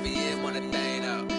be it when the thing up.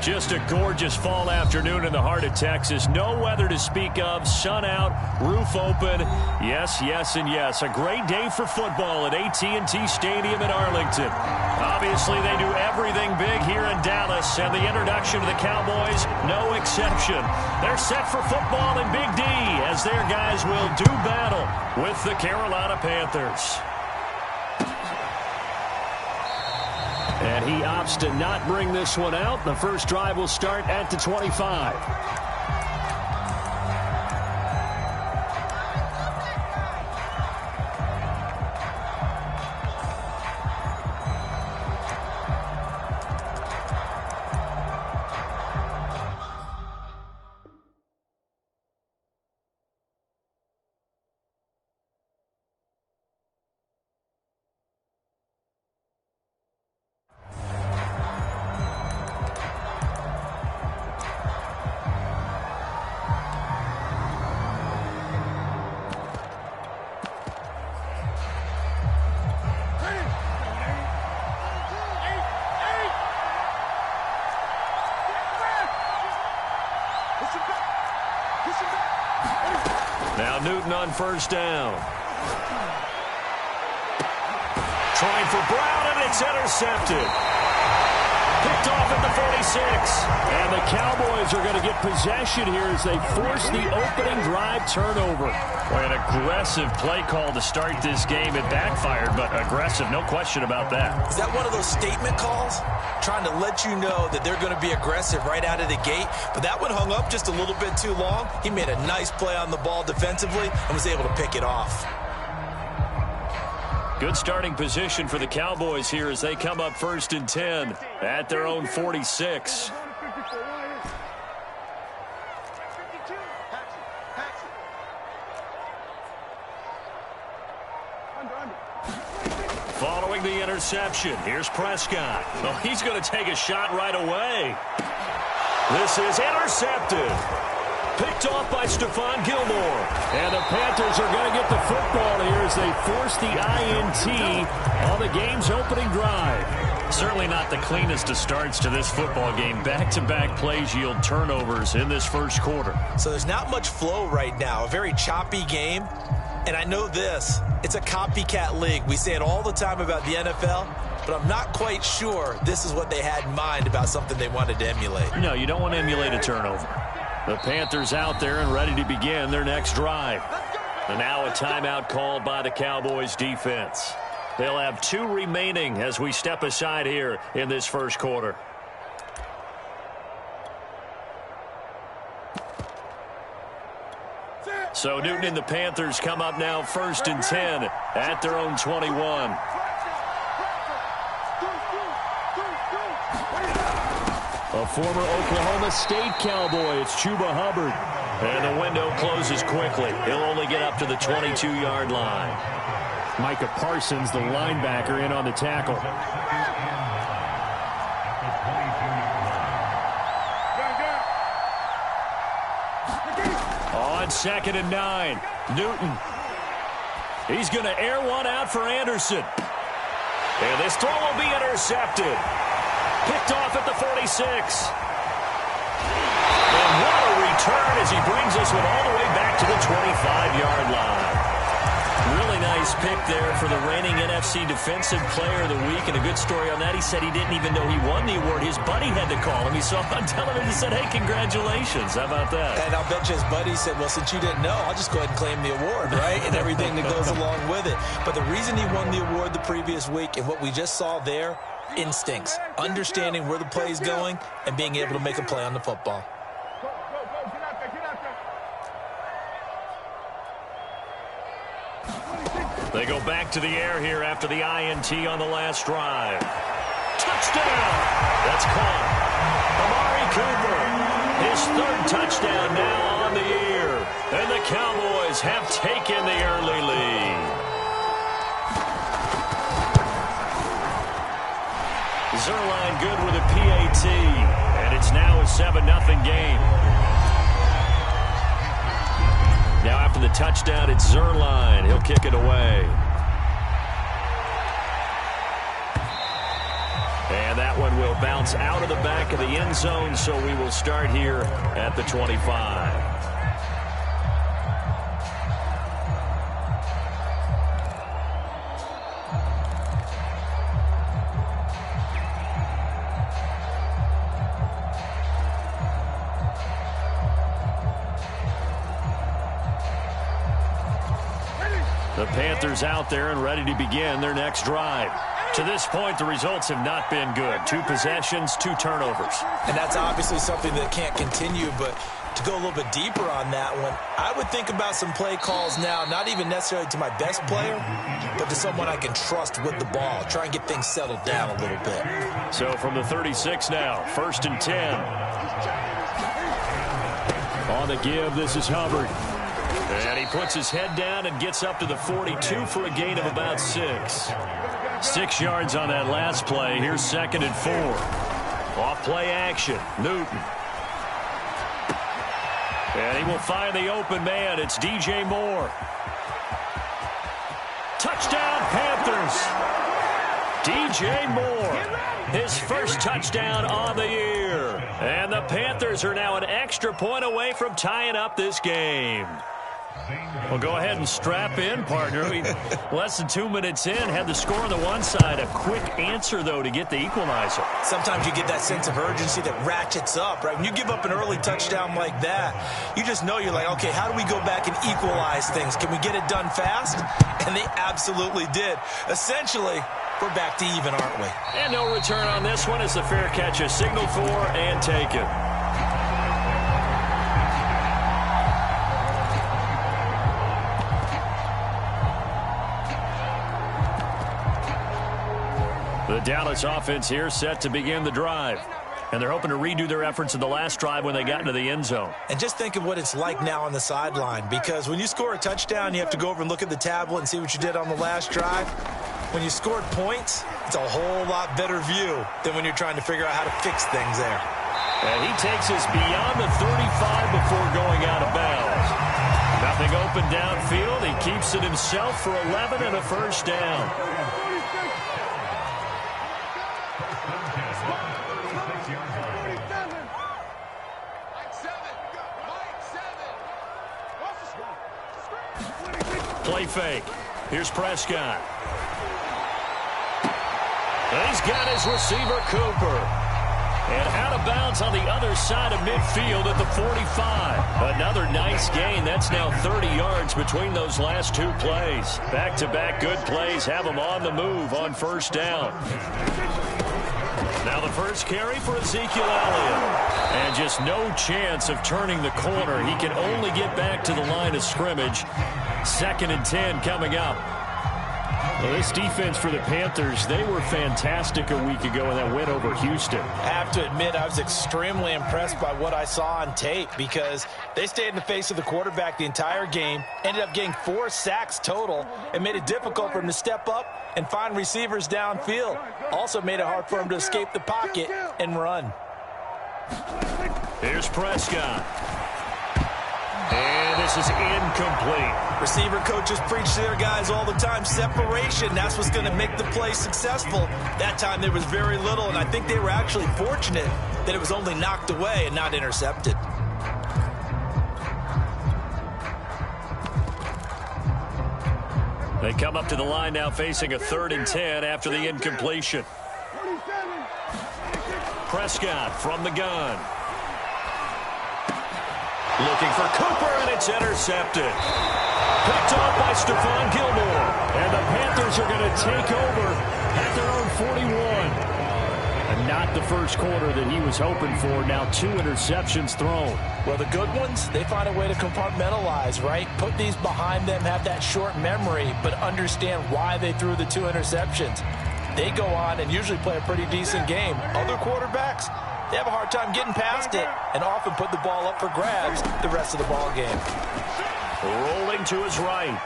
Just a gorgeous fall afternoon in the heart of Texas. No weather to speak of. Sun out, roof open. Yes, yes, and yes. A great day for football at AT&T Stadium in Arlington. Obviously, they do everything big here in Dallas, and the introduction to the Cowboys, no exception. They're set for football in Big D as their guys will do battle with the Carolina Panthers. And he opts to not bring this one out. The first drive will start at the 25. Now Newton on first down. Trying for Brown, and it's intercepted. Picked off at the 46. And the Cowboys are going to get possession here as they force the opening drive turnover. Boy, an aggressive play call to start this game. It backfired, but aggressive, no question about that. Is that one of those statement calls? Trying to let you know that they're going to be aggressive right out of the gate. But that one hung up just a little bit too long. He made a nice play on the ball defensively and was able to pick it off. Good starting position for the Cowboys here as they come up 1st and 10 at their own 46. Following the interception, here's Prescott. Oh, he's going to take a shot right away. This is intercepted. Picked off by Stephon Gilmore. And the Panthers are going to get the football here as they force the INT on the game's opening drive. Certainly not the cleanest of starts to this football game. Back-to-back plays yield turnovers in this first quarter. So there's not much flow right now. A very choppy game. And I know this. It's a copycat league. We say it all the time about the NFL. But I'm not quite sure this is what they had in mind about something they wanted to emulate. No, you don't want to emulate a turnover. The Panthers out there and ready to begin their next drive. And now a timeout called by the Cowboys defense. They'll have 2 remaining as we step aside here in this first quarter. So Newton and the Panthers come up now 1st and 10 at their own 21. A former Oklahoma State Cowboy, it's Chuba Hubbard. And the window closes quickly. He'll only get up to the 22-yard line. Micah Parsons, the linebacker, in on the tackle. On 2nd and 9, Newton. He's going to air one out for Anderson. And this throw will be intercepted. Picked off at the 46. And what a return as he brings this one all the way back to the 25-yard line. Really nice pick there for the reigning NFC Defensive Player of the Week. And a good story on that, he said he didn't even know he won the award. His buddy had to call him. He saw him on television and said, hey, congratulations. How about that? And I'll bet you his buddy said, well, since you didn't know, I'll just go ahead and claim the award, right? And everything that goes along with it. But the reason he won the award the previous week and what we just saw there, instincts, understanding where the play is going, and being able to make a play on the football. They go back to the air here after the INT on the last drive. Touchdown! That's caught. Amari Cooper, his 3rd touchdown now on the year. And the Cowboys have taken the early lead. Zerline good with a PAT, and it's now a 7-0 game. Now after the touchdown, it's Zerline. He'll kick it away. And that one will bounce out of the back of the end zone, so we will start here at the 25. The Panthers out there and ready to begin their next drive. To this point, the results have not been good. 2 possessions, 2 turnovers. And that's obviously something that can't continue, but to go a little bit deeper on that one, I would think about some play calls now, not even necessarily to my best player, but to someone I can trust with the ball. Try and get things settled down a little bit. So from the 36 now, 1st and 10. On the give, this is Hubbard. And he puts his head down and gets up to the 42 for a gain of about 6. 6 yards on that last play. Here's 2nd and 4. Off play action. Newton. And he will find the open man. It's DJ Moore. Touchdown, Panthers. DJ Moore. His first touchdown on the year. And the Panthers are now an extra point away from tying up this game. Well, go ahead and strap in, partner. Less than 2 minutes in, had the score on the one side. A quick answer, though, to get the equalizer. Sometimes you get that sense of urgency that ratchets up, right? When you give up an early touchdown like that, you just know you're like, okay, how do we go back and equalize things? Can we get it done fast? And they absolutely did. Essentially, we're back to even, aren't we? And no return on this one as the fair catch is signaled for and taken. The Dallas offense here set to begin the drive. And they're hoping to redo their efforts in the last drive when they got into the end zone. And just think of what it's like now on the sideline, because when you score a touchdown, you have to go over and look at the tablet and see what you did on the last drive. When you scored points, it's a whole lot better view than when you're trying to figure out how to fix things there. And he takes us beyond the 35 before going out of bounds. Nothing open downfield. He keeps it himself for 11 and a first down. Play fake. Here's Prescott. And he's got his receiver, Cooper. And out of bounds on the other side of midfield at the 45. Another nice gain. That's now 30 yards between those last two plays. Back-to-back good plays have him on the move on first down. Now the first carry for Ezekiel Elliott. And just no chance of turning the corner. He can only get back to the line of scrimmage. 2nd and 10 coming up. Well, this defense for the Panthers, they were fantastic a week ago in that win over Houston. I have to admit, I was extremely impressed by what I saw on tape because they stayed in the face of the quarterback the entire game, ended up getting 4 sacks total, and made it difficult for him to step up and find receivers downfield. Also made it hard for him to escape the pocket and run. Here's Prescott. And this is incomplete. Receiver coaches preach to their guys all the time. Separation, that's what's going to make the play successful. That time there was very little, and I think they were actually fortunate that it was only knocked away and not intercepted. They come up to the line now facing a 3rd and 10 after the incompletion. Prescott from the gun. Looking for Cooper, and it's intercepted. Picked off by Stephon Gilmore. And the Panthers are going to take over at their own 41. And not the first quarter that he was hoping for. Now 2 interceptions thrown. Well, the good ones, they find a way to compartmentalize, right? Put these behind them, have that short memory, but understand why they threw the 2 interceptions. They go on and usually play a pretty decent game. Other quarterbacks, they have a hard time getting past it and often put the ball up for grabs the rest of the ball game. Rolling to his right.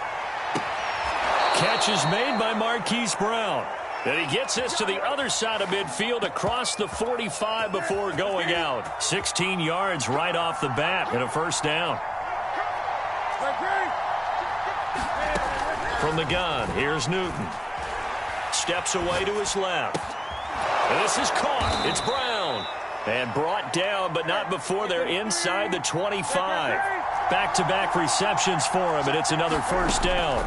Catch is made by Marquise Brown. And he gets this to the other side of midfield across the 45 before going out. 16 yards right off the bat and a first down. From the gun, here's Newton. Steps away to his left. And this is caught. It's Brown. And brought down, but not before they're inside the 25. Back-to-back receptions for him, and it's another first down.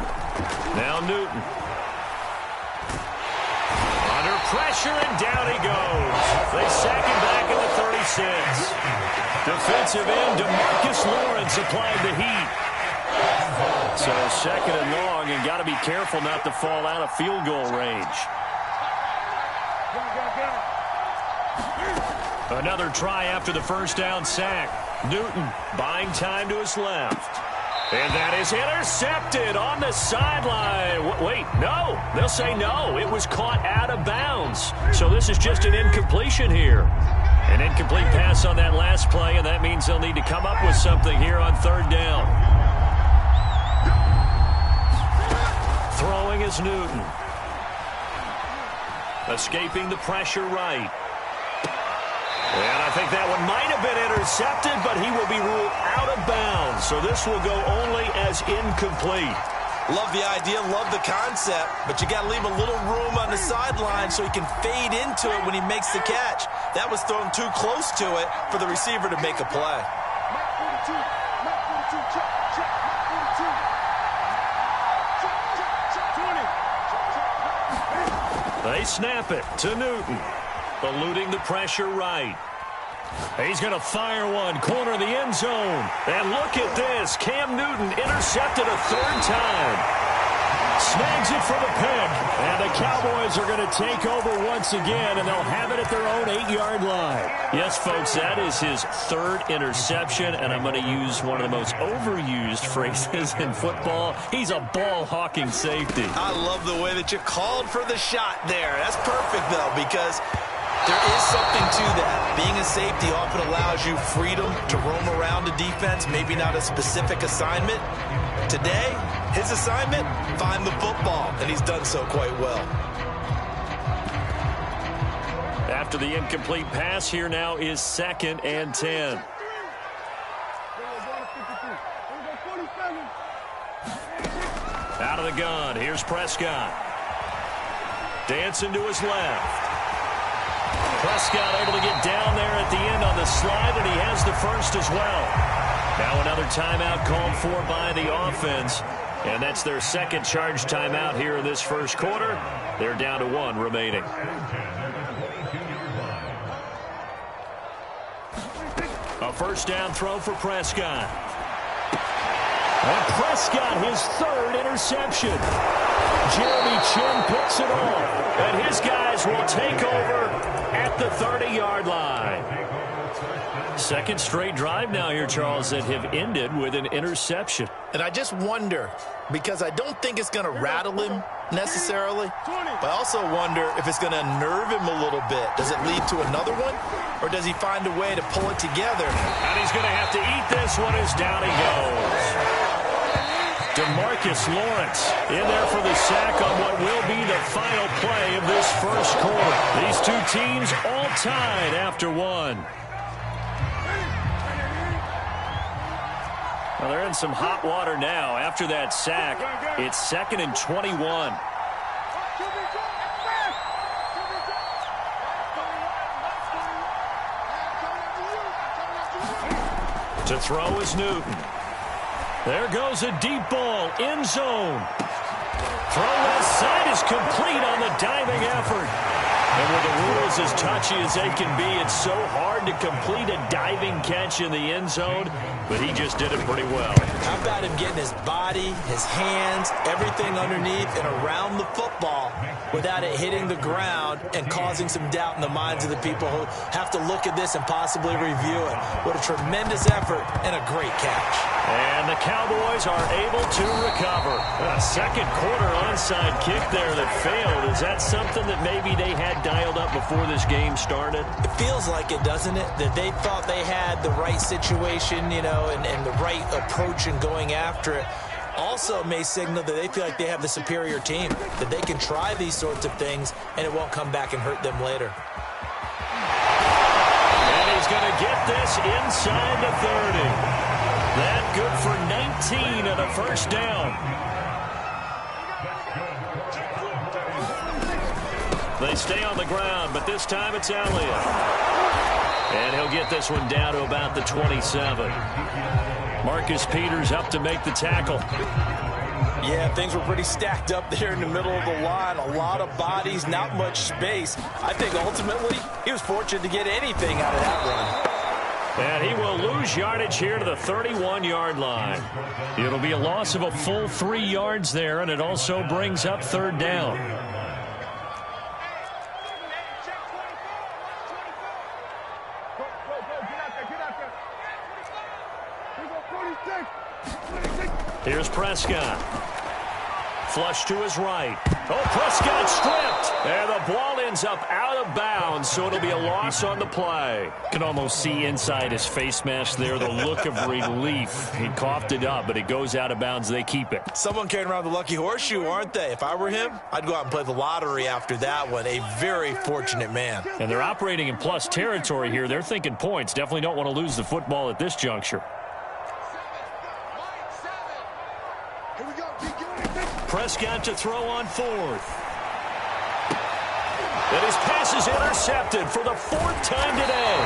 Now Newton. Under pressure, and down he goes. They sack him back at the 36. Defensive end, DeMarcus Lawrence applied the heat. So 2nd and long, and got to be careful not to fall out of field goal range. Another try after the first down sack. Newton buying time to his left. And that is intercepted on the sideline. Wait, no. They'll say no. It was caught out of bounds. So this is just an incompletion here. An incomplete pass on that last play, and that means they'll need to come up with something here on 3rd down. Throwing is Newton. Escaping the pressure right. And I think that one might have been intercepted, but he will be ruled out of bounds. So this will go only as incomplete. Love the idea, love the concept, but you got to leave a little room on the sideline so he can fade into it when he makes the catch. That was thrown too close to it for the receiver to make a play. They snap it to Newton. Eluding the pressure right. He's going to fire one. Corner of the end zone. And look at this. Cam Newton intercepted a 3rd time. Snags it for the pick. And the Cowboys are going to take over once again, and they'll have it at their own 8-yard line. Yes, folks, that is his 3rd interception, and I'm going to use one of the most overused phrases in football. He's a ball-hawking safety. I love the way that you called for the shot there. That's perfect, though, because there is something to that. Being a safety often allows you freedom to roam around the defense, maybe not a specific assignment. Today, his assignment, find the football, and he's done so quite well. After the incomplete pass, here now is 2nd and 10. Out of the gun, here's Prescott. Dancing to his left. Prescott able to get down there at the end on the slide, and he has the first as well. Now another timeout called for by the offense, and that's their second charge timeout here in this first quarter. They're down to 1 remaining. A first down throw for Prescott. And Prescott, his 3rd interception. Jeremy Chin picks it off, and his guys will take over at the 30-yard line. Second straight drive now here, Charles, that have ended with an interception. And I just wonder, because I don't think it's going to rattle him necessarily, but I also wonder if it's going to unnerve him a little bit. Does it lead to another one, or does he find a way to pull it together? And he's going to have to eat this one as down he goes. DeMarcus Lawrence in there for the sack on what will be the final play of this first quarter. These two teams all tied after 1. Well, they're in some hot water now. After that sack, it's 2nd and 21. To throw is Newton. There goes a deep ball, end zone. Throw left side is complete on the diving effort. And with the rules as touchy as they can be, it's so hard to complete a diving catch in the end zone, but he just did it pretty well. How about him getting his body, his hands, everything underneath and around the football without it hitting the ground and causing some doubt in the minds of the people who have to look at this and possibly review it. What a tremendous effort and a great catch. And the Cowboys are able to recover. A second quarter onside kick there that failed. Is that something that maybe they had dialed up before this game started? It feels like it, doesn't it? That they thought they had the right situation, you know, and the right approach in going after it. Also may signal that they feel like they have the superior team, that they can try these sorts of things and it won't come back and hurt them later. And he's going to get this inside the 30. That good for 19 and a first down. They stay on the ground, but this time it's Elliott. And he'll get this one down to about the 27. Marcus Peters up to make the tackle. Yeah, things were pretty stacked up there in the middle of the line. A lot of bodies, not much space. I think ultimately he was fortunate to get anything out of that run. And he will lose yardage here to the 31-yard line. It'll be a loss of a full 3 yards there, and it also brings up 3rd down. Here's Prescott. Flush to his right. Oh, Prescott stripped. And the ball ends up out of bounds, so it'll be a loss on the play. You can almost see inside his face mask there the look of relief. He coughed it up, but it goes out of bounds. They keep it. Someone carrying around the lucky horseshoe, aren't they? If I were him, I'd go out and play the lottery after that one. A very fortunate man. And they're operating in plus territory here. They're thinking points. Definitely don't want to lose the football at this juncture. Prescott to throw on 4th. And his pass is intercepted for the 4th time today.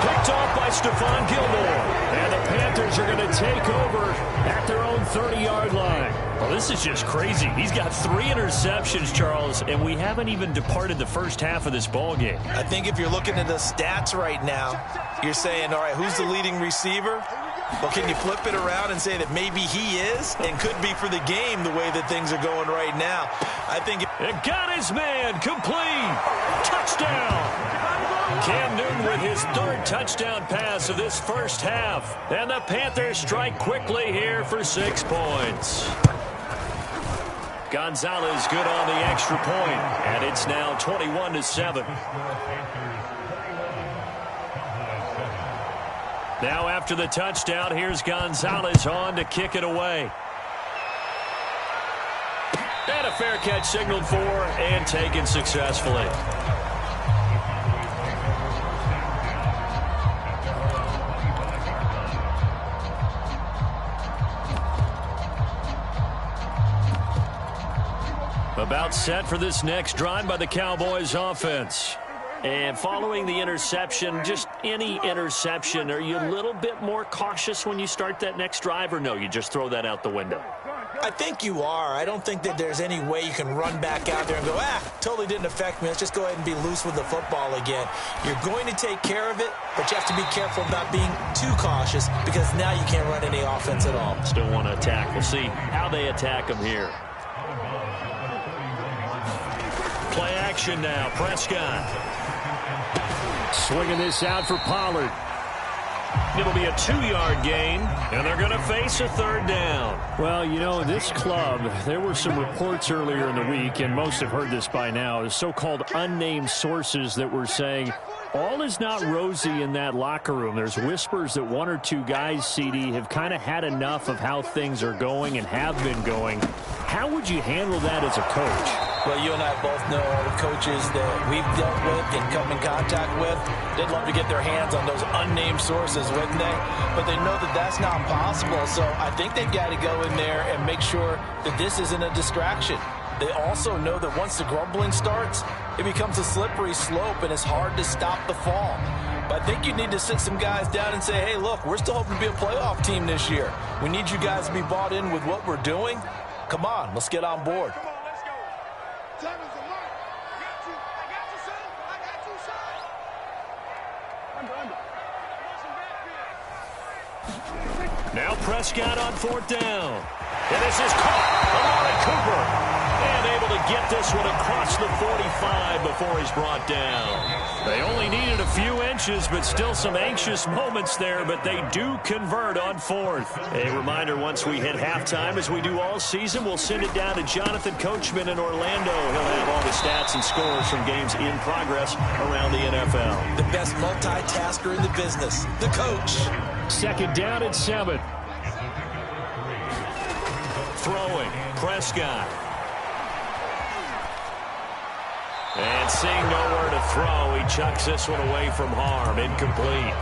Picked off by Stephon Gilmore. And the Panthers are going to take over at their own 30-yard line. Well, this is just crazy. He's got 3 interceptions, Charles, and we haven't even departed the first half of this ball game. I think if you're looking at the stats right now, you're saying, all right, who's the leading receiver? Well, can you flip it around and say that maybe he is and could be for the game the way that things are going right now? I think it got his man complete. Touchdown. Cam Newton with his 3rd touchdown pass of this first half. And the Panthers strike quickly here for 6 points. Gonzalez good on the extra point, and it's now 21-7. Now after the touchdown, here's Gonzalez on to kick it away. And a fair catch signaled for and taken successfully. About set for this next drive by the Cowboys offense. And following the interception, just any interception, are you a little bit more cautious when you start that next drive, or no, you just throw that out the window? I think you are. I don't think that there's any way you can run back out there and go, totally didn't affect me. Let's just go ahead and be loose with the football again. You're going to take care of it, but you have to be careful about being too cautious because now you can't run any offense at all. Still want to attack. We'll see how they attack them here. Play action now. Prescott. Swinging this out for Pollard. It'll be a 2-yard gain, and they're going to face a third down. Well, you know, this club, there were some reports earlier in the week, and most have heard this by now, so-called unnamed sources that were saying all is not rosy in that locker room. There's whispers that one or two guys, CD, have kind of had enough of how things are going and have been going. How would you handle that as a coach? Well, you and I both know all the coaches that we've dealt with and come in contact with. They'd love to get their hands on those unnamed sources, wouldn't they? But they know that that's not possible, so I think they've got to go in there and make sure that this isn't a distraction. They also know that once the grumbling starts, it becomes a slippery slope, and it's hard to stop the fall. But I think you need to sit some guys down and say, hey, look, we're still hoping to be a playoff team this year. We need you guys to be bought in with what we're doing. Come on, let's get on board. Now Prescott on fourth down. And this is caught. Amari Cooper. And able to get this one across the 45 before he's brought down. They only needed a few inches, but still some anxious moments there, but they do convert on fourth. A reminder, once we hit halftime, as we do all season, we'll send it down to Jonathan Coachman in Orlando. He'll have all the stats and scores from games in progress around the NFL. The best multitasker in the business, the coach. Second down and 7. Throwing, Prescott. And seeing nowhere to throw, he chucks this one away from harm. Incomplete.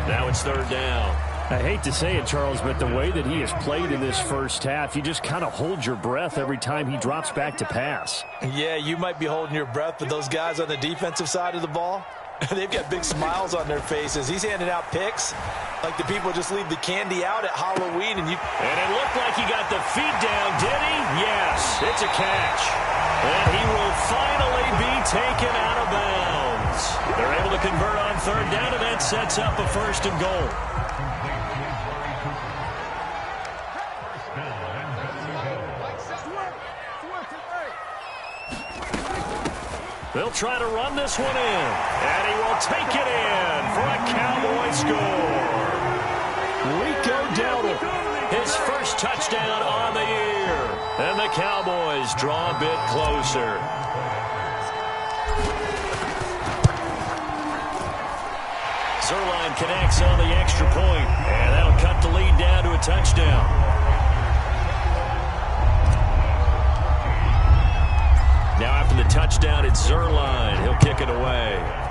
Now it's third down. I hate to say it, Charles, but the way that he has played in this first half, you just kind of hold your breath every time he drops back to pass. Yeah, you might be holding your breath, but those guys on the defensive side of the ball, they've got big smiles on their faces. He's handing out picks like the people just leave the candy out at Halloween. And it looked like he got the feet down, did he? Yes, it's a catch. And he will finally be taken out of bounds. They're able to convert on third down, and that sets up a first and goal. They'll try to run this one in, and he will take it in for a Cowboy score. Rico Dowdle, his first touchdown on the year, and the Cowboys draw a bit closer. Zuerlein connects on the extra point, and that'll cut the lead down to a touchdown. Now after the touchdown, it's Zuerlein. He'll kick it away.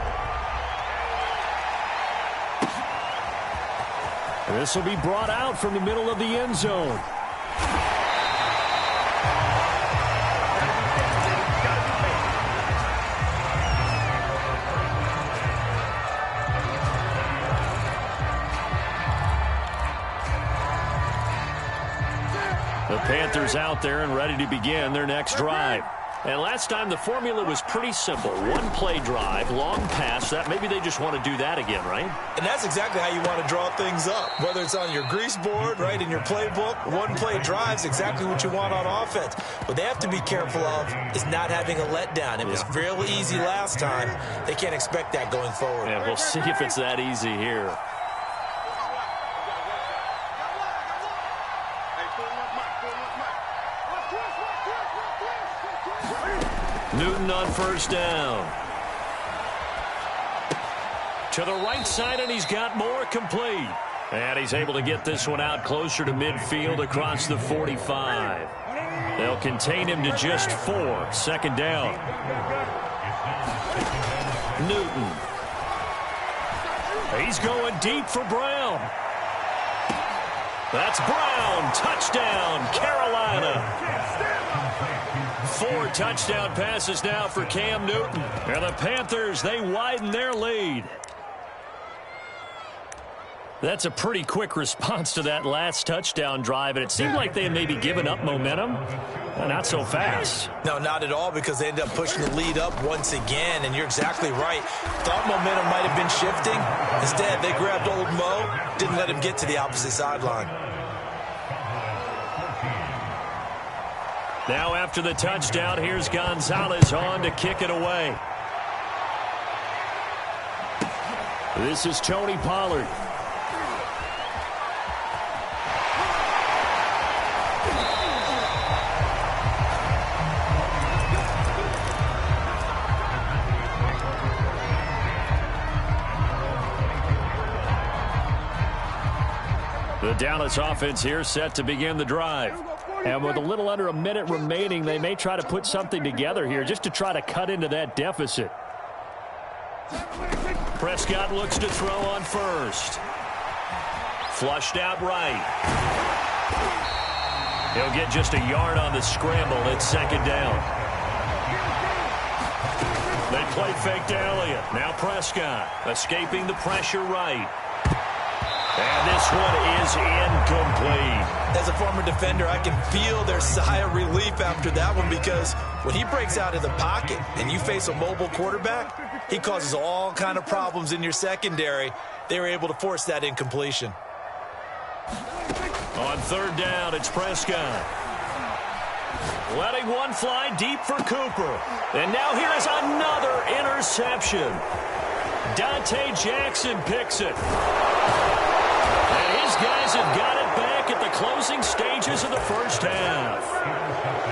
This will be brought out from the middle of the end zone. The Panthers out there and ready to begin their next drive. And last time the formula was pretty simple. One play drive, long pass. That maybe they just want to do that again, right? And that's exactly how you want to draw things up. Whether it's on your grease board, right, in your playbook, one play drive's exactly what you want on offense. What they have to be careful of is not having a letdown. It was real easy last time. They can't expect that going forward. Yeah, we'll see if it's that easy here. Newton on first down. To the right side, and he's got more, complete. And he's able to get this one out closer to midfield across the 45. They'll contain him to just 4. Second down. Newton. He's going deep for Brown. That's Brown. Touchdown, Carolina. 4 touchdown passes now for Cam Newton. And the Panthers, they widen their lead. That's a pretty quick response to that last touchdown drive, and it seemed like they had maybe given up momentum. Not so fast. No, not at all, because they ended up pushing the lead up once again, and you're exactly right. Thought momentum might have been shifting. Instead, they grabbed old Mo, didn't let him get to the opposite sideline. Now after the touchdown, here's Gonzalez on to kick it away. This is Tony Pollard. The Dallas offense here set to begin the drive. And with a little under a minute remaining, they may try to put something together here just to try to cut into that deficit. Prescott looks to throw on first. Flushed out right. He'll get just a yard on the scramble. It's second down. They play fake to Elliott. Now Prescott escaping the pressure right. And this one is incomplete. As a former defender, I can feel their sigh of relief after that one, because when he breaks out of the pocket and you face a mobile quarterback, he causes all kind of problems in your secondary. They were able to force that incompletion. On third down, it's Prescott. Letting one fly deep for Cooper. And now here is another interception. Dante Jackson picks it. And his guys have got it back at the closing stages of the first half.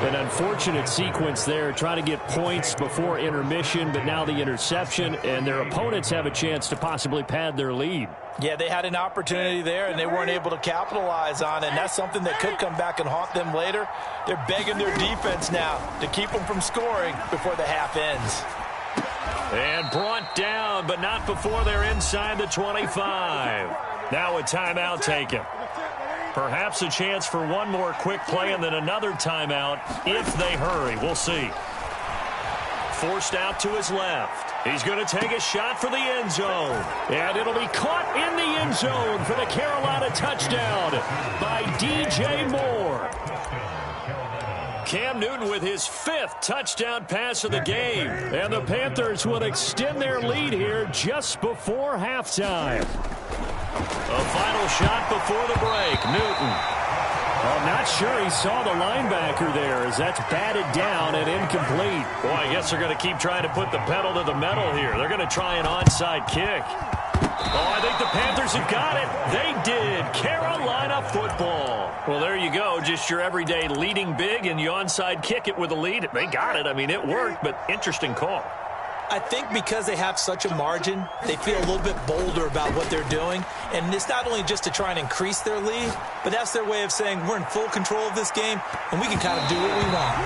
An unfortunate sequence there, trying to get points before intermission, but now the interception, and their opponents have a chance to possibly pad their lead. Yeah, they had an opportunity there, and they weren't able to capitalize on it, and that's something that could come back and haunt them later. They're begging their defense now to keep them from scoring before the half ends. And brought down, but not before they're inside the 25. Now a timeout taken. Perhaps a chance for one more quick play and then another timeout if they hurry. We'll see. Forced out to his left. He's going to take a shot for the end zone. And it'll be caught in the end zone for the Carolina touchdown by DJ Moore. Cam Newton with his 5th touchdown pass of the game. And the Panthers will extend their lead here just before halftime. A final shot before the break. Newton. I'm not sure he saw the linebacker there, as that's batted down and incomplete. Boy, I guess they're going to keep trying to put the pedal to the metal here. They're going to try an onside kick. Oh, I think the Panthers have got it. They did. Carolina football. Well, there you go. Just your everyday leading big, and you onside kick it with a lead. They got it. I mean, it worked, but interesting call. I think because they have such a margin, they feel a little bit bolder about what they're doing. And it's not only just to try and increase their lead, but that's their way of saying we're in full control of this game, and we can kind of do what we want.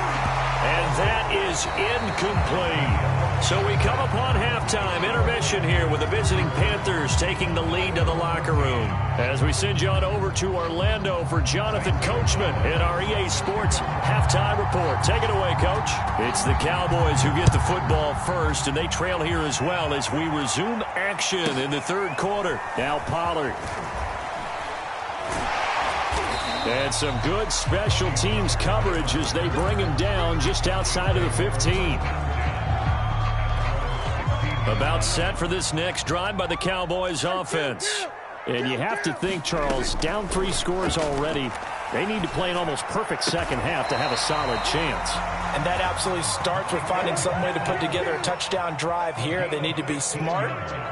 And that is incomplete. So we come upon halftime intermission here with the visiting Panthers taking the lead to the locker room. As we send you on over to Orlando for Jonathan Coachman in our EA Sports halftime report. Take it away, Coach. It's the Cowboys who get the football first, and they trail here as well as we resume action in the third quarter. Now Pollard. And some good special teams coverage as they bring him down just outside of the 15. About set for this next drive by the Cowboys offense. And you have to think, Charles, down 3 scores already. They need to play an almost perfect second half to have a solid chance. And that absolutely starts with finding some way to put together a touchdown drive here. They need to be smart,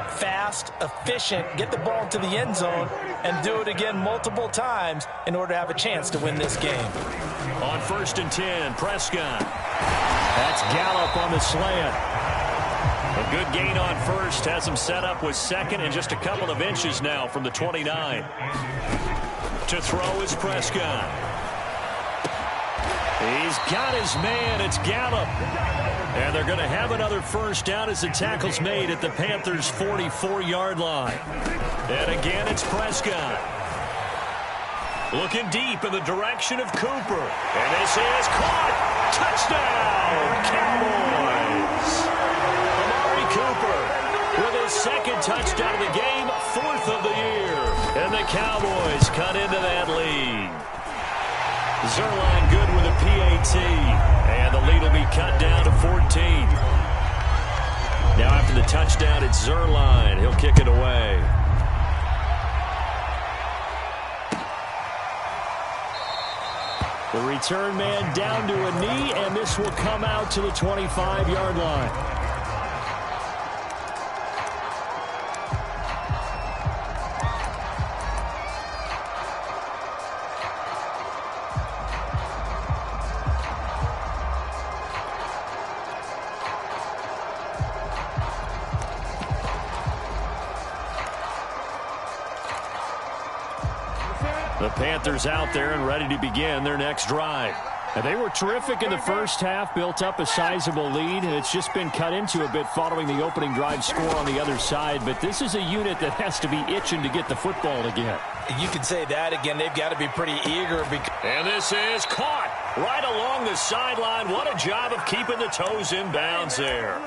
fast, efficient, get the ball to the end zone, and do it again multiple times in order to have a chance to win this game. On 1st and 10, Prescott. That's Gallup on the slant. A good gain on first, has him set up with second and just a couple of inches now from the 29. To throw is Prescott. He's got his man. It's Gallup. And they're going to have another first down as the tackle's made at the Panthers' 44-yard line. And again, it's Prescott. Looking deep in the direction of Cooper. And this is caught. Touchdown, Cowboys. Amari Cooper with his second touchdown of the game, 4th of the year. And the Cowboys cut into that lead. Zuerlein good with a PAT. And the lead will be cut down to 14. Now after the touchdown, it's Zuerlein. He'll kick it away. The return man down to a knee, and this will come out to the 25-yard line. The Panthers out there and ready to begin their next drive. And they were terrific in the first half, built up a sizable lead, and it's just been cut into a bit following the opening drive score on the other side. But this is a unit that has to be itching to get the football again. You can say that again. They've got to be pretty eager. And this is caught right along the sideline. What a job of keeping the toes in bounds there.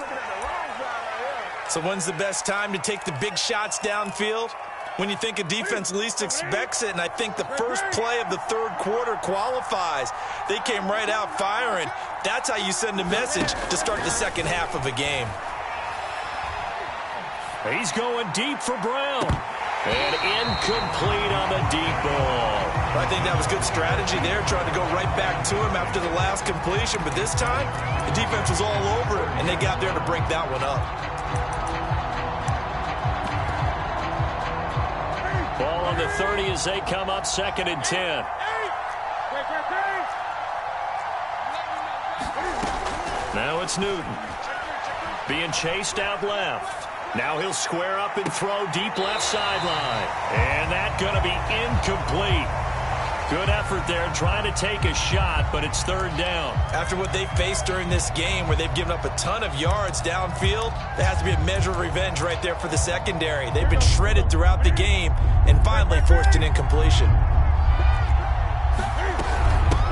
So when's the best time to take the big shots downfield? When you think a defense least expects it, and I think the first play of the third quarter qualifies. They came right out firing. That's how you send a message to start the second half of a game. He's going deep for Brown. And incomplete on the deep ball. I think that was good strategy there, trying to go right back to him after the last completion. But this time, the defense was all over him, and they got there to break that one up. Ball on the 30 as they come up 2nd and 10. Now it's Newton. Being chased out left. Now he'll square up and throw deep left sideline. And that's going to be incomplete. Good effort there trying to take a shot, but it's 3rd down. After what they faced during this game where they've given up a ton of yards downfield, there has to be a measure of revenge right there for the secondary. They've been shredded throughout the game and finally forced an incompletion.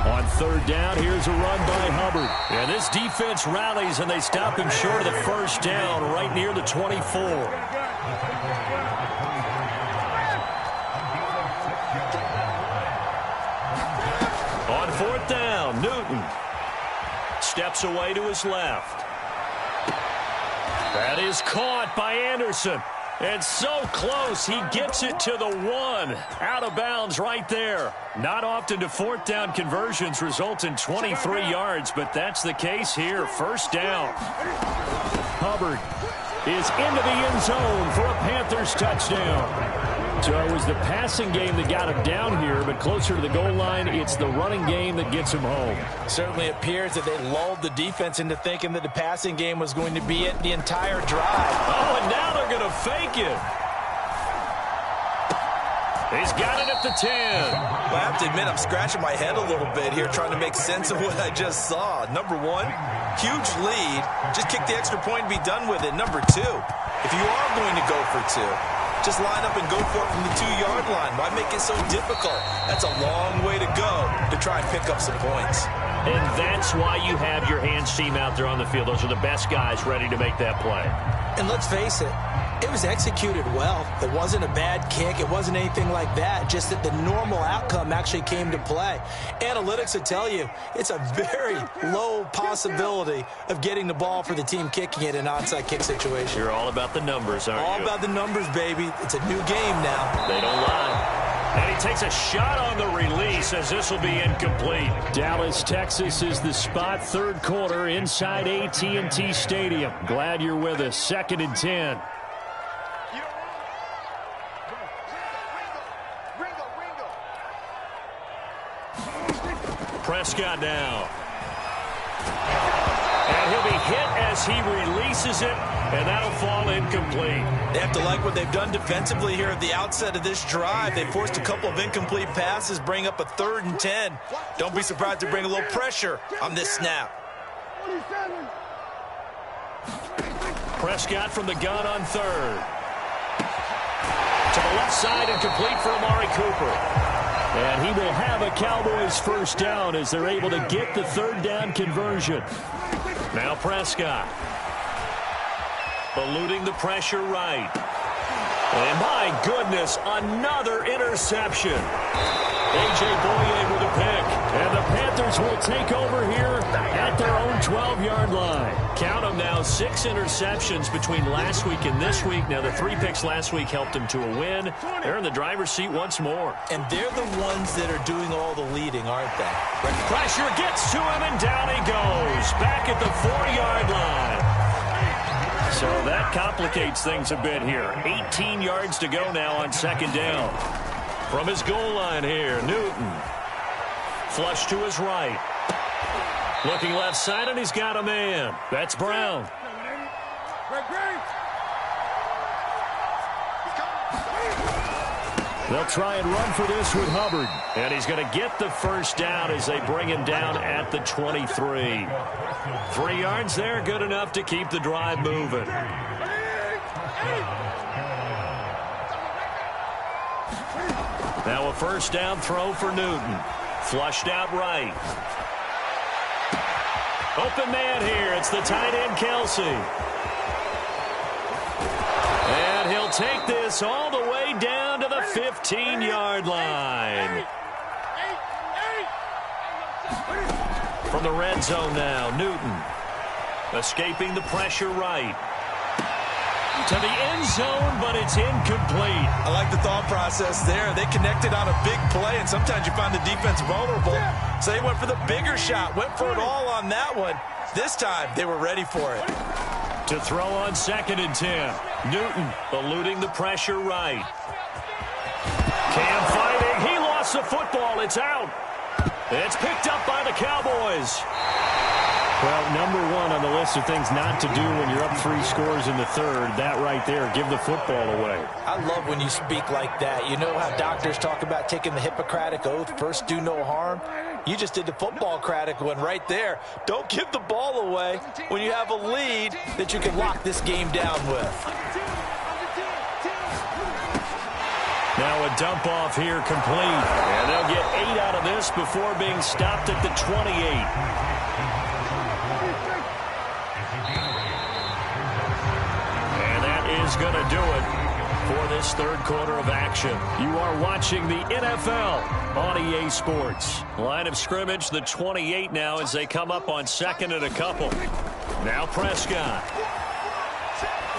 On 3rd down, here's a run by Hubbard. And this defense rallies, and they stop him short of the 1st down right near the 24. On 4th down, Newton steps away to his left. That is caught by Anderson. And so close, he gets it to the 1. Out of bounds right there. Not often do 4th down conversions result in 23 yards, but that's the case here. 1st down. Hubbard is into the end zone for a Panthers touchdown. So it was the passing game that got him down here, but closer to the goal line, it's the running game that gets him home. Certainly appears that they lulled the defense into thinking that the passing game was going to be it the entire drive. Oh, and now they're going to fake it. He's got it at the 10. Well, I have to admit, I'm scratching my head a little bit here trying to make sense of what I just saw. Number 1, huge lead. Just kick the extra point and be done with it. Number 2, if you are going to go for 2, just line up and go for it from the 2-yard line. Why make it so difficult? That's a long way to go to try and pick up some points. And that's why you have your hands team out there on the field. Those are the best guys ready to make that play. And let's face it, it was executed well. It wasn't a bad kick. It wasn't anything like that. Just that the normal outcome actually came to play. Analytics will tell you it's a very low possibility of getting the ball for the team kicking it in an onside kick situation. You're all about the numbers, aren't you? All about the numbers, baby. It's a new game now. They don't lie. And he takes a shot on the release as this will be incomplete. Dallas, Texas is the spot. 3rd quarter inside AT&T Stadium. Glad you're with us. 2nd and 10. Prescott now. And he'll be hit as he releases it, and that'll fall incomplete. They have to like what they've done defensively here at the outset of this drive. They forced a couple of incomplete passes, bring up a 3rd and 10. Don't be surprised to bring a little pressure on this snap. Prescott from the gun on 3rd. To the left side and complete for Amari Cooper. And he will have a Cowboys first down as they're able to get the third down conversion. Now Prescott. Eluding the pressure right. And my goodness, another interception. A.J. Boye with a pick. And the Panthers will take over here at their own 12-yard line. Count them now, 6 interceptions between last week and this week. Now, the 3 picks last week helped them to a win. They're in the driver's seat once more. And they're the ones that are doing all the leading, aren't they? Pressure gets to him, and down he goes. Back at the 4-yard line. So that complicates things a bit here. 18 yards to go now on second down. From his goal line here, Newton. Flush to his right. Looking left side, and he's got a man. That's Brown. They'll try and run for this with Hubbard. And he's going to get the first down as they bring him down at the 23. 3 yards there, good enough to keep the drive moving. Now a first down throw for Newton. Flushed out right. Open man here. It's the tight end, Kelsey. And he'll take this all the way down to the 15-yard line. From the red zone now, Newton. Escaping the pressure right. To the end zone, but it's incomplete. I like the thought process there. They connected on a big play, and sometimes you find the defense vulnerable. So they went for the bigger shot, went for it all on that one. This time, they were ready for it. To throw on 2nd and 10. Newton eluding the pressure right. Cam fighting. He lost the football. It's out. It's picked up by the Cowboys. Well, number one on the list of things not to do when you're up 3 scores in the third, that right there, give the football away. I love when you speak like that. You know how doctors talk about taking the Hippocratic Oath, first do no harm? You just did the football-cratic one right there. Don't give the ball away when you have a lead that you can lock this game down with. Now a dump off here complete. And they'll get 8 out of this before being stopped at the 28. Is going to do it for this third quarter of action. You are watching the NFL on EA Sports. Line of scrimmage, the 28 now as they come up on 2nd and a couple. Now Prescott.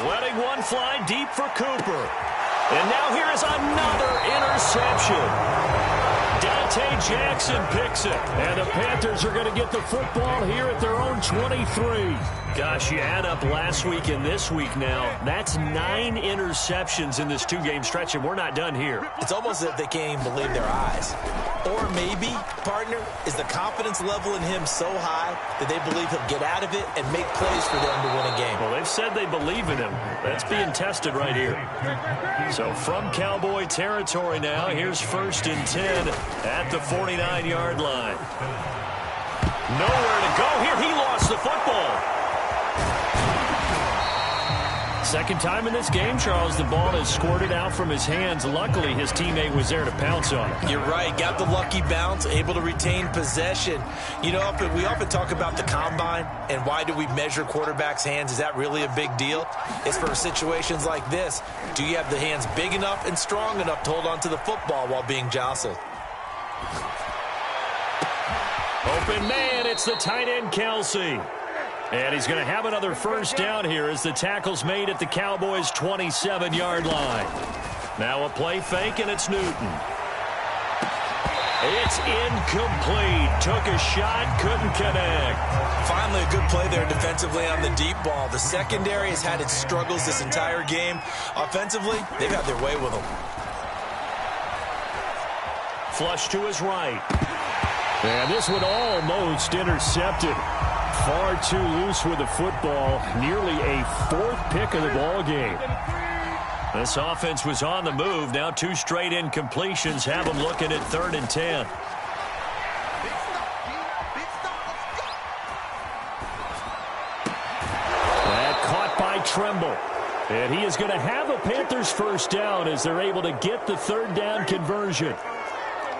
Letting one fly deep for Cooper. And now here is another interception. Dante Jackson picks it. And the Panthers are going to get the football here at their own 23. Gosh, you add up last week and this week now. That's 9 interceptions in this 2-game stretch, and we're not done here. It's almost as if they can't even believe their eyes. Or maybe, partner, is the confidence level in him so high that they believe he'll get out of it and make plays for them to win a game. Well, they've said they believe in him. That's being tested right here. So from Cowboy territory now, here's 1st and 10 at the 49-yard line. Nowhere to go here. He lost the football. Second time in this game, Charles, the ball has squirted out from his hands. Luckily, his teammate was there to pounce on it. You're right. Got the lucky bounce, able to retain possession. You know, we often talk about the combine and why do we measure quarterbacks' hands. Is that really a big deal? It's for situations like this. Do you have the hands big enough and strong enough to hold on to the football while being jostled? Open man, it's the tight end, Kelsey. And he's going to have another first down here as the tackle's made at the Cowboys' 27-yard line. Now a play fake, and it's Newton. It's incomplete. Took a shot, couldn't connect. Finally, a good play there defensively on the deep ball. The secondary has had its struggles this entire game. Offensively, they've had their way with them. Flush to his right. And this one almost intercepted. Far too loose with the football. Nearly a 4th pick of the ball game. This offense was on the move. Now 2 straight incompletions have them looking at 3rd and 10. That caught by Tremble. And he is going to have a Panthers first down as they're able to get the 3rd down conversion.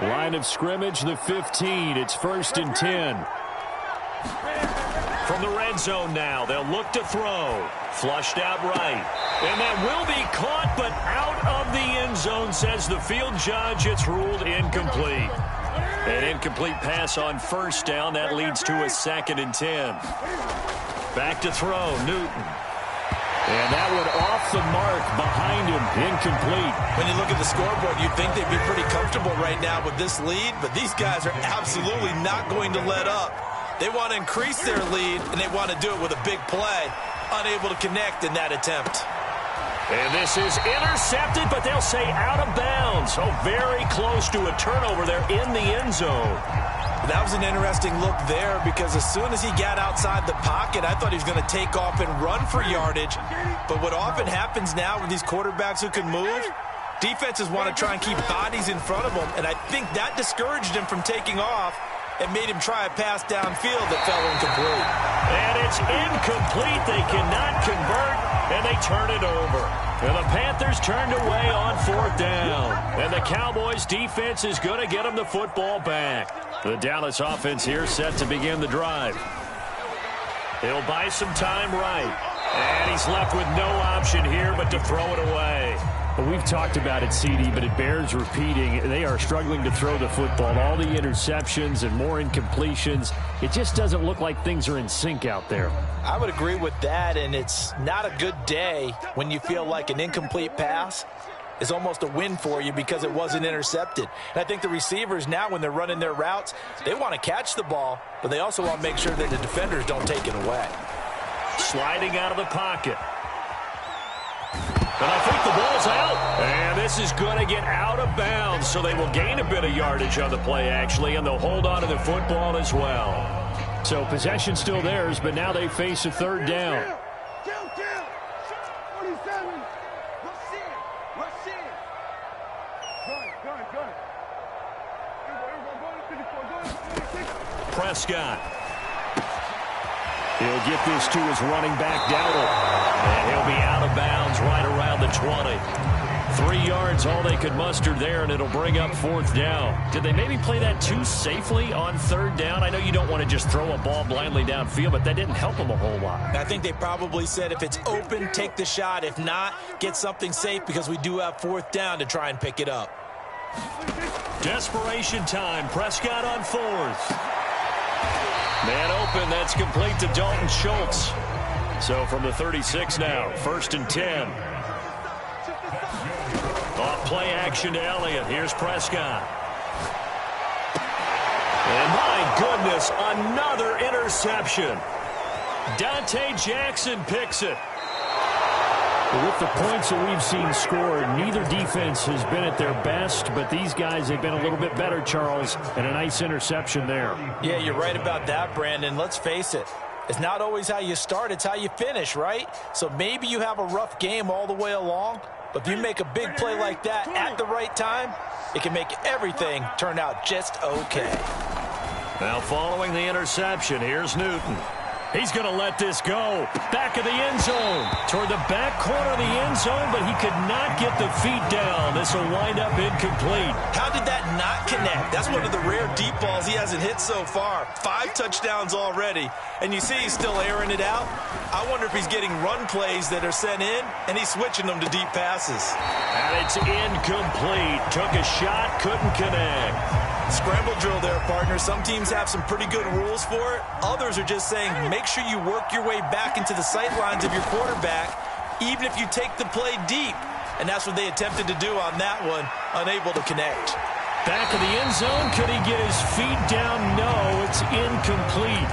Line of scrimmage, the 15. It's 1st and 10. From the red zone now, they'll look to throw. Flushed out right. And that will be caught, but out of the end zone, says the field judge. It's ruled incomplete. An incomplete pass on 1st down. That leads to a 2nd and 10. Back to throw, Newton. And that one off the mark behind him, incomplete. When you look at the scoreboard, you'd think they'd be pretty comfortable right now with this lead, but these guys are absolutely not going to let up. They want to increase their lead, and they want to do it with a big play. Unable to connect in that attempt. And this is intercepted, but they'll say out of bounds. Oh, very close to a turnover there in the end zone. That was an interesting look there because as soon as he got outside the pocket, I thought he was going to take off and run for yardage. But what often happens now with these quarterbacks who can move, defenses want to try and keep bodies in front of them, and I think that discouraged him from taking off and made him try a pass downfield that fell incomplete. And it's incomplete. They cannot convert, and they turn it over. And the Panthers turned away on 4th down. And the Cowboys defense is going to get them the football back. The Dallas offense here set to begin the drive. He'll buy some time right. And he's left with no option here but to throw it away. Well, we've talked about it, CD, but it bears repeating. They are struggling to throw the football. All the interceptions and more incompletions. It just doesn't look like things are in sync out there. I would agree with that, and it's not a good day when you feel like an incomplete pass is almost a win for you because it wasn't intercepted. And I think the receivers now, when they're running their routes, they want to catch the ball, but they also want to make sure that the defenders don't take it away. Sliding out of the pocket. And I think the ball's out. And this is going to get out of bounds, so they will gain a bit of yardage on the play, actually, and they'll hold on to the football as well. So possession still theirs, but now they face a 3rd down. Prescott. He'll get this to his running back, Dowdle. And he'll be out of bounds right around the 20. 3 yards, all they could muster there, and it'll bring up 4th down. Did they maybe play that too safely on 3rd down? I know you don't want to just throw a ball blindly downfield, but that didn't help them a whole lot. I think they probably said if it's open, take the shot. If not, get something safe because we do have 4th down to try and pick it up. Desperation time. Prescott on 4th. Man open, that's complete to Dalton Schultz. So from the 36 now, 1st and 10. Off play action to Elliott. Here's Prescott. And my goodness, another interception. Dante Jackson picks it. With the points that we've seen scored, neither defense has been at their best, but these guys have been a little bit better, Charles, and a nice interception there. Yeah, you're right about that, Brandon. Let's face it. It's not always how you start, it's how you finish, right? So maybe you have a rough game all the way along, but if you make a big play like that at the right time, it can make everything turn out just okay. Now following the interception, here's Newton. He's going to let this go. Back of the end zone. Toward the back corner of the end zone, but he could not get the feet down. This will wind up incomplete. How did that not connect? That's one of the rare deep balls he hasn't hit so far. 5 touchdowns already, and you see he's still airing it out. I wonder if he's getting run plays that are sent in, and he's switching them to deep passes. And it's incomplete. Took a shot, couldn't connect. Scramble drill there, partner. Some teams have some pretty good rules for it. Others are just saying make sure you work your way back into the sight lines of your quarterback, even if you take the play deep. And that's what they attempted to do on that one, unable to connect. Back of the end zone. Could he get his feet down? No, it's incomplete.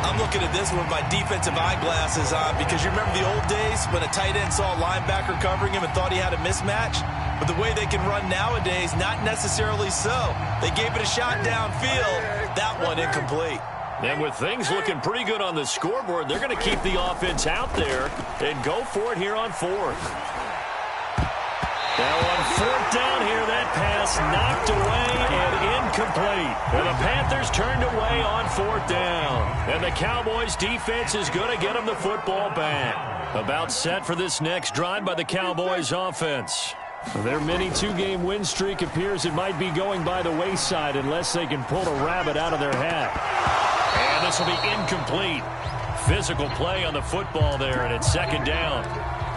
I'm looking at this with my defensive eyeglasses on because you remember the old days when a tight end saw a linebacker covering him and thought he had a mismatch? But the way they can run nowadays, not necessarily so. They gave it a shot downfield. That one incomplete. And with things looking pretty good on the scoreboard, they're going to keep the offense out there and go for it here on 4th. Now on 4th down here, that pass knocked away and incomplete. And the Panthers turned away on 4th down. And the Cowboys defense is going to get them the football back. About set for this next drive by the Cowboys offense. Their mini two-game win streak appears it might be going by the wayside unless they can pull a rabbit out of their hat. And this will be incomplete. Physical play on the football there, and it's second down.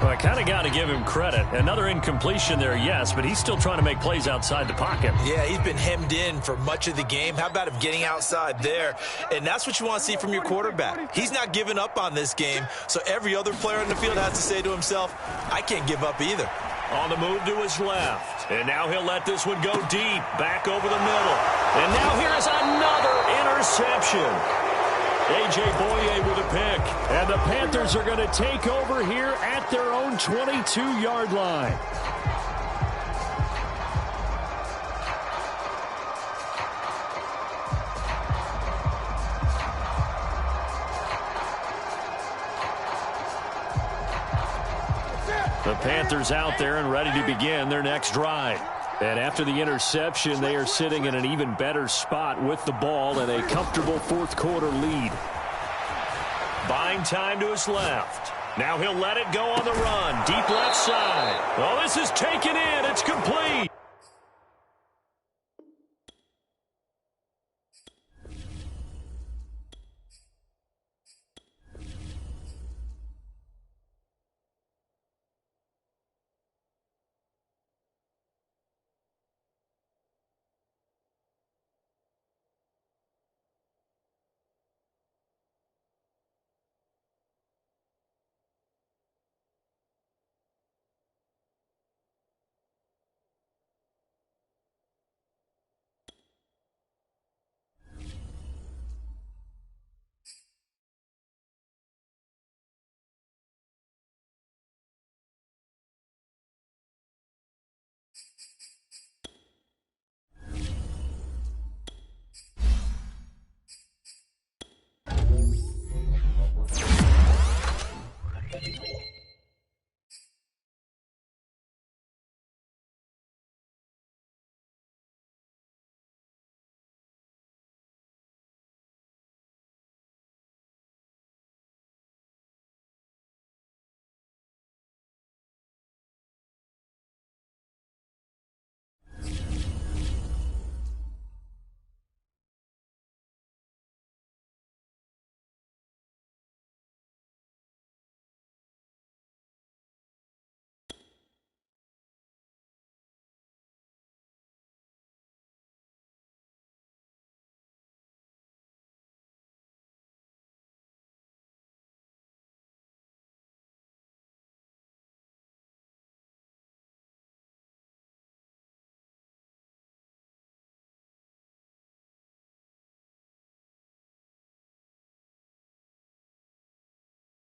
Well, I kind of got to give him credit. Another incompletion there, yes, but he's still trying to make plays outside the pocket. Yeah, he's been hemmed in for much of the game. How about him getting outside there? And that's what you want to see from your quarterback. He's not giving up on this game, so every other player on the field has to say to himself, I can't give up either. On the move to his left. And now he'll let this one go deep, back over the middle. And now here's another interception. A.J. Boye with a pick. And the Panthers are going to take over here at their own 22-yard line. The Panthers out there and ready to begin their next drive. And after the interception, they are sitting in an even better spot with the ball and a comfortable fourth-quarter lead. Buying time to his left. Now he'll let it go on the run. Deep left side. Oh, this is taken in. It's complete.